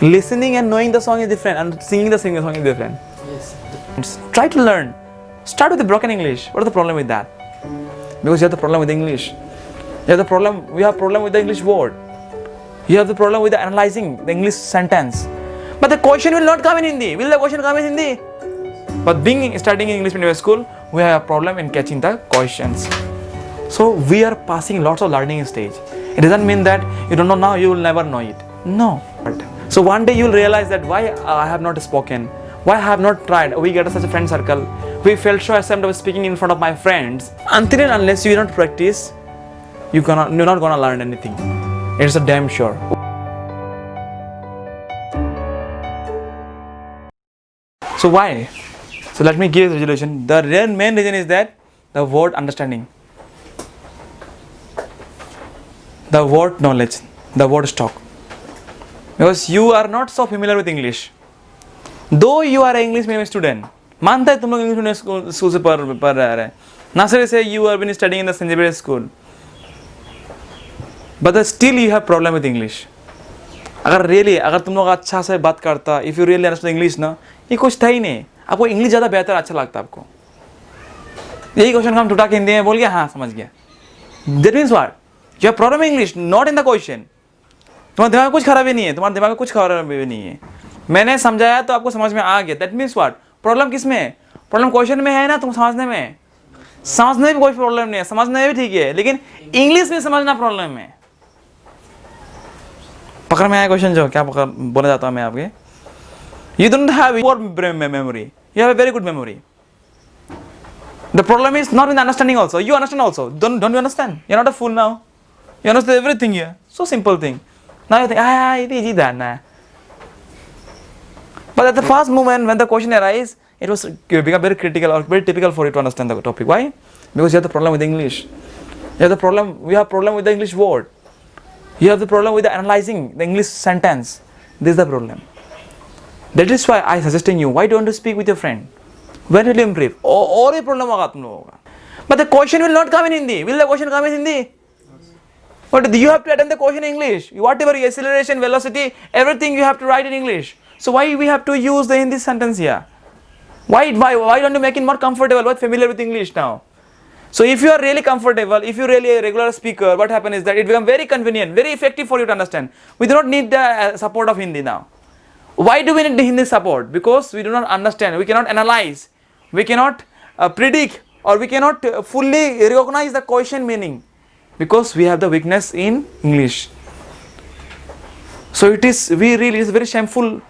Listening and knowing the song is different, and singing the song is different. Yes. Try to learn. Start with the broken English. What is the problem with that? Because you have the problem with English. You have the problem. We have problem with the English word. You have the problem with the analyzing the English sentence. But the question will not come in Hindi. Will the question come in Hindi? But studying in English medium school, we have a problem in catching the questions. So we are passing lots of learning stage. It doesn't mean that you don't know now, you will never know it. No. So one day you will realize that why I have not spoken, why I have not tried. We get such a friend circle. We felt so ashamed of speaking in front of my friends. Until and unless you don't practice, you're not gonna learn anything. It's a damn sure. So why? So let me give the resolution. The main reason is that the word understanding, the word knowledge, the word stock. Because you are not so familiar with English. Though you are an English medium student, मानता है तुम लोग English medium school से पढ़ रहे हैं. Nursery से you have been studying in the St. Xavier school. But still you have problem with English. अगर तुम लोग अच्छा से बात करता, if you really understand English ना, ये कुछ था ही नहीं. आपको इंग्लिश ज़्यादा बेहतर अच्छा लगता आपको. यही क्वेश्चन हम टूटा के हिंदी में बोल गया, हाँ समझ गया. That means what? You have problem in English, not in the question. तुम्हारे दिमाग में कुछ खराबी नहीं है, तुम्हारे दिमाग में कुछ खराबी नहीं है. मैंने समझाया तो आपको समझ में आ गया. That means what? प्रॉब्लम किस में है? प्रॉब्लम क्वेश्चन में है ना, तुम समझने में. समझने में कोई प्रॉब्लम नहीं है, समझने में भी ठीक है, लेकिन इंग्लिश में समझना प्रॉब्लम है. पकड़ में आया क्वेश्चन जो क्या बोला जाता है मैं आपके. You don't have poor memory. You have a very good memory. The problem is not in understanding also. You understand also. Don't you understand? You're not a fool now. You understand everything here. So simple thing. Now you think, it is easy that. But at the first moment when the question arises, it was become very critical or very typical for you to understand the topic. Why? Because you have the problem with English. We have problem with the English word. You have the problem with the analyzing the English sentence. This is the problem. That is why I suggesting you, why don't you speak with your friend? When will you improve? और ये problem होगा तुम लोगों का. But the question will not come in Hindi. Will the question come in Hindi? But you have to attend the question in English. Whatever your acceleration, velocity, everything you have to write in English. So why we have to use the Hindi sentence here? Why don't you make it more comfortable, more familiar with English now? So if you are really comfortable, if you really a regular speaker, what happens is that it becomes very convenient, very effective for you to understand. We do not need the support of Hindi now. Why do we need the Hindi support? Because we do not understand, we cannot analyze, we cannot predict, or we cannot fully recognize the question meaning. Because we have the weakness in English. So it is very shameful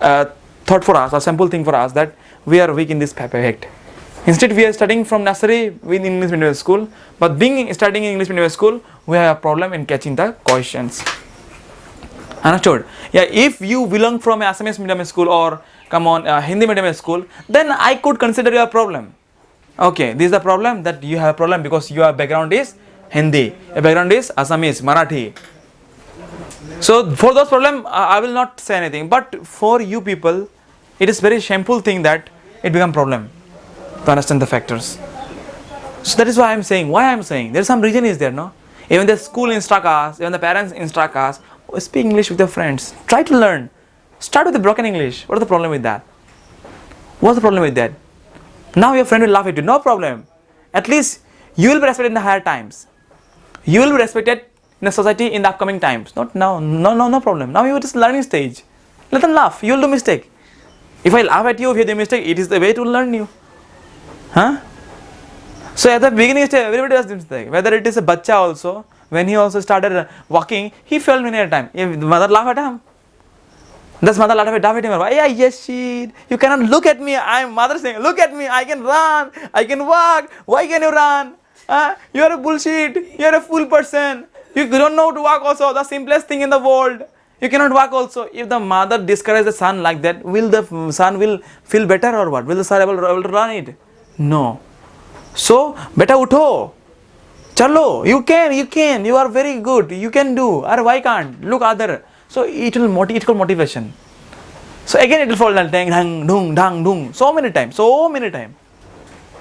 thought for us, or simple thing for us, that we are weak in this aspect. Instead, we are studying from nursery in English medium school, but studying in English medium school, we have a problem in catching the questions. Understood? Yeah, if you belong from a Assamese medium school or Hindi medium school, then I could consider your problem. Okay, this is the problem, that you have a problem because your background is Hindi, your background is Assamese, Marathi. So for those problems, I will not say anything. But for you people, it is very shameful thing that it become problem to understand the factors. So that is why I am saying. Why I am saying? There is some reason is there, no? Even the school instruct us, even the parents instruct us, speak English with your friends. Try to learn. Start with the broken English. What is the problem with that? What's the problem with that? Now your friend will laugh at you. No problem. At least you will be respected in the higher times. You will be respected in the society in the upcoming times. Not now. No problem. Now you are just learning stage. Let them laugh. You will do mistake. If I laugh at you, if you do mistake, it is the way to learn you. Huh? So at the beginning stage, everybody does mistake. Whether it is a bacha also, when he also started walking, he fell many a time. If the mother laughed at him, this mother laughed at him. Yeah, yes, shit. You cannot look at me. Mother saying, look at me. I can run. I can walk. Why can you run? You are a bullshit. You are a fool person. You don't know how to walk also. The simplest thing in the world. You cannot walk also. If the mother discourages the son like that, will the son will feel better or what? Will the son able to run it? No. So, beta utho. Chalo, you can. You are very good. You can do. Or why can't? Look other. So it will motivation. So again it will fall down. Dang, dung, dang, dung. So many times.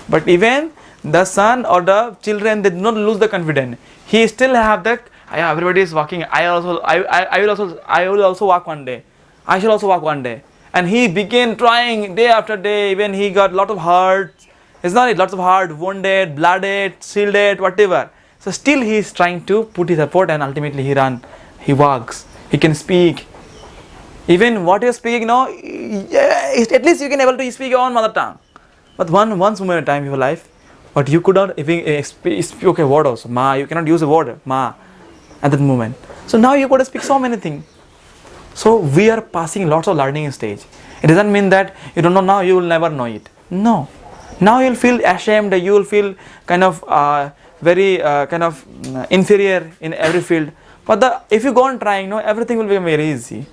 But even the son or the children, they do not lose the confidence. He still have that. Everybody is walking. I will also walk one day. I shall also walk one day. And he began trying day after day. Even he got lot of hurt. It's not it, lots of hurt, wounded, blooded, shielded, whatever. So still he is trying to put his effort, and ultimately he runs, he walks, he can speak. Even what you're speaking now, yeah, at least you can able to speak your own mother tongue. But once moment in time in your life, but you could not even speak a word also. Ma, you cannot use a word, ma, at that moment. So now you got to speak so many things. So we are passing lots of learning stage. It doesn't mean that you don't know now, you will never know it. No. Now you will feel ashamed, you will feel kind of very inferior in every field. But if you go on trying, no, everything will become very easy.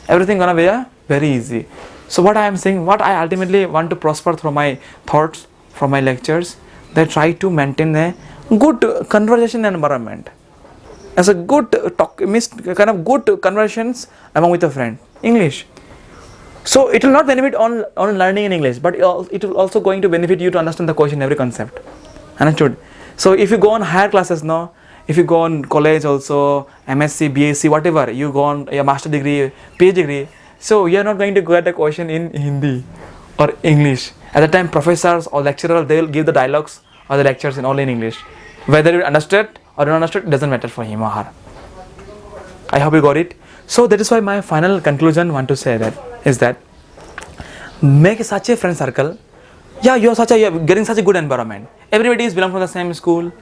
Everything gonna be very easy. So what I am saying, what I ultimately want to prosper through my thoughts, from my lectures, they try to maintain a good conversation environment. As a good talk, kind of good conversations among with a friend. English. So it will not benefit on learning in English, but it will also going to benefit you to understand the question, every concept. Understood? So if you go on higher classes now, if you go on college also, MSc, BSc, whatever, you go on your master degree, PhD degree, so you are not going to get a question in Hindi or English. At the time, professors or lecturers, they will give the dialogues or the lectures in all in English. Whether you understood or don't understood, it doesn't matter for him or her. I hope you got it. So that is why my final conclusion want to say that is that make such a friend circle. Yeah, you're getting such a good environment. Everybody is belong from the same school,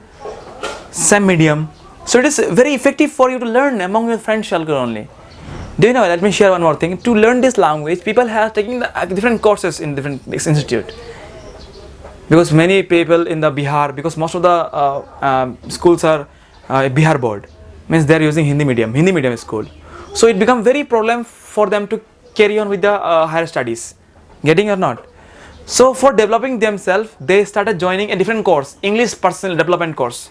same medium. So it is very effective for you to learn among your friend circle only. Do you know, let me share one more thing. To learn this language, people have taken different courses in different institute. Because many people in the Bihar, because most of the schools are Bihar board, means they are using Hindi medium school. So it becomes very problem for them to carry on with the higher studies. Getting or not? So for developing themselves, they started joining a different course, English personal development course,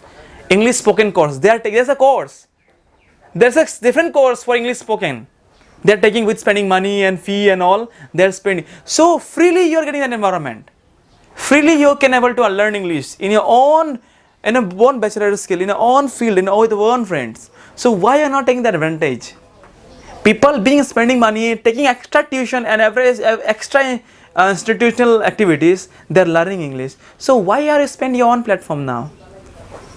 English spoken course. There's a course. There's a different course for English spoken. They're taking with spending money and fee and all. They're spending. So freely you're getting that environment. Freely you can able to learn English in your own bachelor skill, in your own field, with your own friends. So why are you not taking that advantage? People being spending money, taking extra tuition and extra institutional activities, they're learning English. So why are you spending your own platform now?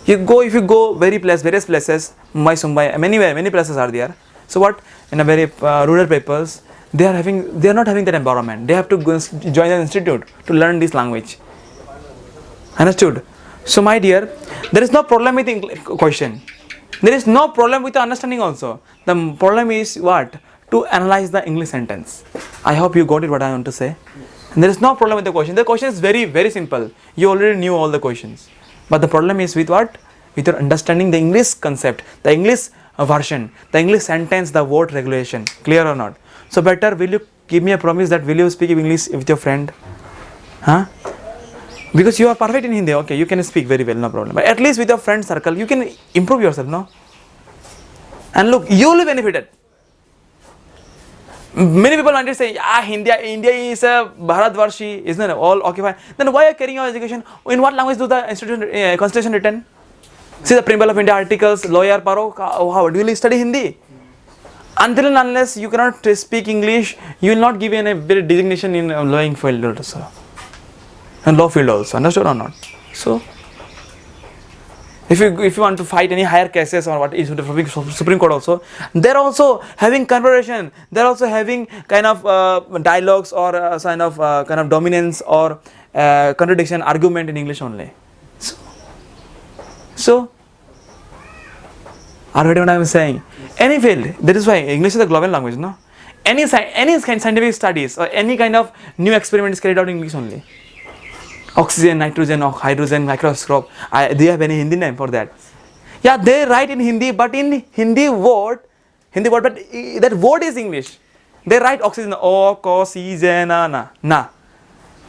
If you go various places, Mumbai, many places are there. So what, in a very rural peoples, they are not having that environment. They have to go join an institute to learn this language. Understood? So my dear, there is no problem with the question. There is no problem with the understanding also. The problem is what? To analyze the English sentence. I hope you got it what I want to say. And there is no problem with the question. The question is very, very simple. You already knew all the questions. But the problem is with what? With your understanding the English concept, the English version, the English sentence, the word regulation. Clear or not? So better, will you give me a promise that will you speak English with your friend? Huh? Because you are perfect in Hindi, okay, you can speak very well, no problem. But at least with your friend circle, you can improve yourself, no? And look, you will be benefited. Many people want to say, India is a Bharatvarshi, isn't it? All occupied. Then why are you carrying your education? In what language do the constitution written? See the preamble of India articles, lawyer, paro, how do you study Hindi? Until and unless you cannot speak English, you will not give a very designation in law field also. And law field also, understood or not? So, if you want to fight any higher cases or what is the Supreme Court also, they're also having conversation, they're also having kind of dialogues or kind of dominance or contradiction argument in English only. So, are you getting what I'm saying? Any field, that is why English is a global language, no? Any scientific studies or any kind of new experiment is carried out in English only. Oxygen, nitrogen, or hydrogen microscope. Do you have any Hindi name for that? Yeah, they write in Hindi, but in Hindi word, but that word is English. They write oxygen, oxygen, na.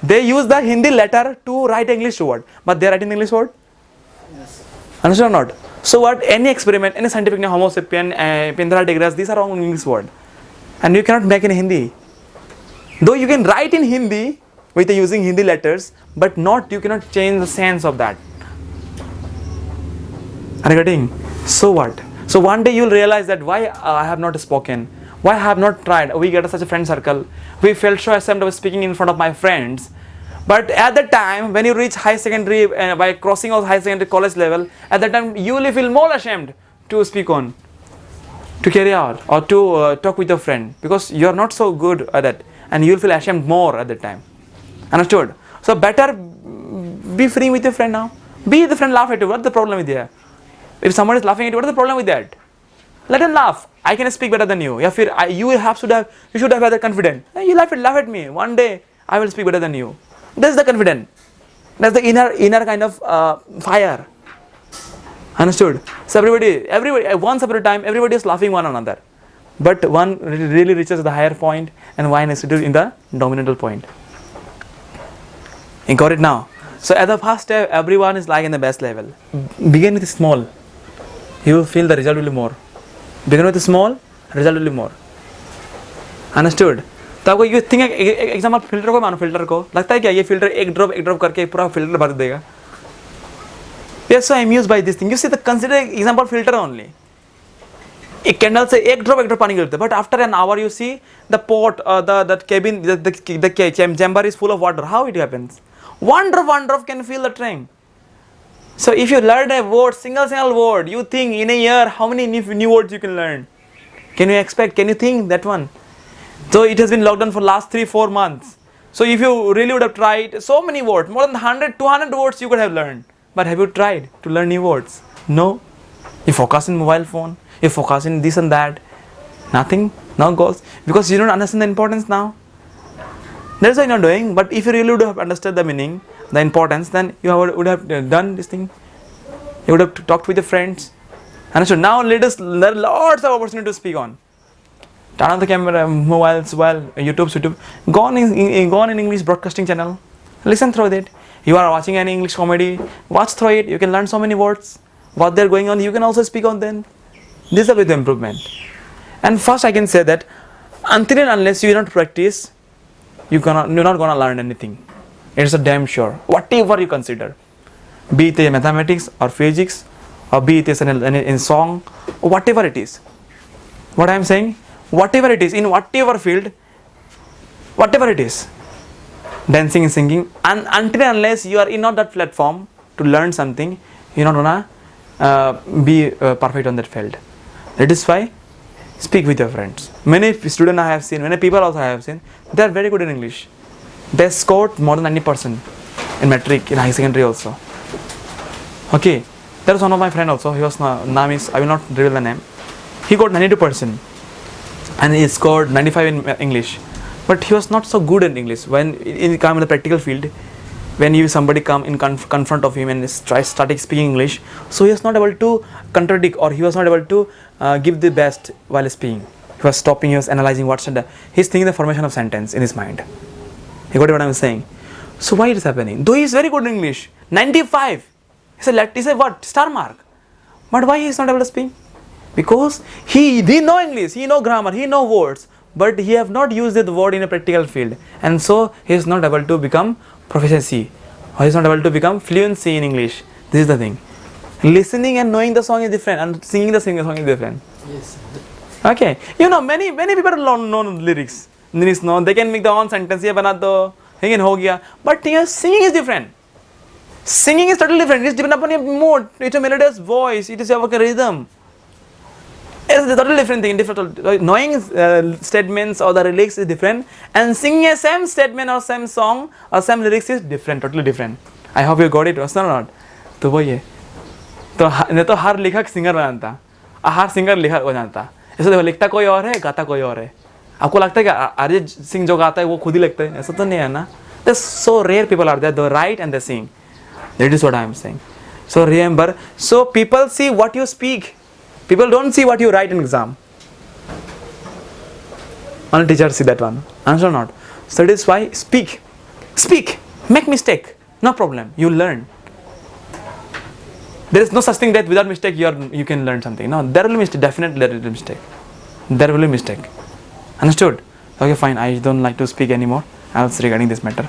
They use the Hindi letter to write English word, but they write in English word. Yes. Understand or not? So what? Any experiment, any scientific name, Homo sapien, Pindra digras, these are all English word, and you cannot make in Hindi. Though you can write in Hindi with using Hindi letters, but you cannot change the sense of that. Are you getting? So what? So one day you will realize that why I have not spoken, Why I have not tried? We get such a friend circle. We felt so ashamed of speaking in front of my friends. But at the time, when you reach high secondary, by crossing of high secondary college level, at that time you will feel more ashamed to speak on, to carry out, or to talk with your friend, because you are not so good at that, and you will feel ashamed more at that time. Understood? So better be free with your friend now. Be the friend, laugh at you. What's the problem with that? If someone is laughing at you, what is the problem with that? Let them laugh. I can speak better than you. You should have that confidence. You laugh at me. One day I will speak better than you. That's the confidence. That's the inner kind of fire. Understood? So everybody, once upon a time, everybody is laughing one another. But one really reaches the higher point, and one is in the dominant point. You got it now? So at the first step, everyone is like in the best level. Begin with small. You will feel the result will be more. Begin with small, result will be more. Understood? तो आपको you think example filter को मानो filter को लगता है क्या ये filter एक drop करके पूरा filter भर देगा? We are so amused by this thing. You see, consider example filter only. एक candle से एक drop पानी गिरता है, but after an hour you see the pot, the cabin, the chamber is full of water. How it happens? One drop can fill the tank. So if you learn a word, single word, you think in a year how many new words you can learn? Can you expect? Can you think that one? So it has been locked down for last 3-4 months. So if you really would have tried so many words, more than 100-200 words you could have learned. But have you tried to learn new words? No. You focus in mobile phone. You focus in this and that. Nothing. No goals. Because you don't understand the importance now. That's why you're not doing. But if you really would have understood the meaning, the importance, then you would have done this thing. You would have talked with your friends. Understood? Now there are lots of opportunity to speak on. Turn on the camera, mobiles, YouTube. Go on in English broadcasting channel. Listen through it. You are watching any English comedy. Watch through it. You can learn so many words. What they're going on, you can also speak on them. This is the way to improvement. And first I can say that until and unless you don't practice, you're not gonna learn anything. It's a damn sure. Whatever you consider, be it mathematics or physics, or be it in song, or whatever it is. What I am saying, whatever it is, in whatever field, whatever it is, dancing and singing, and until and unless you are in not that platform to learn something, you're not gonna be perfect on that field. That is why speak with your friends. Many students I have seen, many people also I have seen, they are very good in English. They scored more than 90% in metric, in high secondary also. Okay, there is one of my friend also. He was name is, I will not reveal the name. He got 92% and he scored 95 in English. But he was not so good in English. When he come in the practical field, when somebody come in confront of him and started speaking English, so he was not able to contradict, or he was not able to give the best while speaking. He was stopping, he was analyzing he's thinking the formation of sentence in his mind. You got what I'm saying? So why it is happening? Though he is very good in English, 95. He said what? Star mark. But why he is not able to speak? Because he know English, he know grammar, he know words, but he have not used the word in a practical field, and so he is not able to become proficiency, or he is not able to become fluency in English. This is the thing. Listening and knowing the song is different, and singing the song is different. Yes. Okay, you know, many people don't know lyrics. They can make their own sentence. Ye bana do, he can ho gaya. But singing is different. Singing is totally different. It is dependent upon your mood. It's a melodious voice. It is your rhythm. It's a totally different thing. Knowing statements or the lyrics is different, and singing a same statement or same song or same lyrics is different, totally different. I hope you got it, was not? तो वो ये तो हर लेखक singer बनाता, हर singer लेखक हो जाता. ऐसा देखो, लिखता कोई और है, गाता कोई और है. आपको लगता है कि अरिजीत सिंह जो गाता है वो खुद ही लिखते हैं? ऐसा तो नहीं है ना. There's so rare people are there. They write and they sing. That is what I am saying. So remember, so people see what you speak. People don't see what you write in exam. Only teachers see that one. Answer not. So that is why speak. Speak. Make mistake. No problem. You learn. There is no such thing that without mistake you can learn something. No, there will be mistake. Definitely there will be mistake. There will be mistake. Understood? Okay, fine. I don't like to speak anymore else regarding this matter.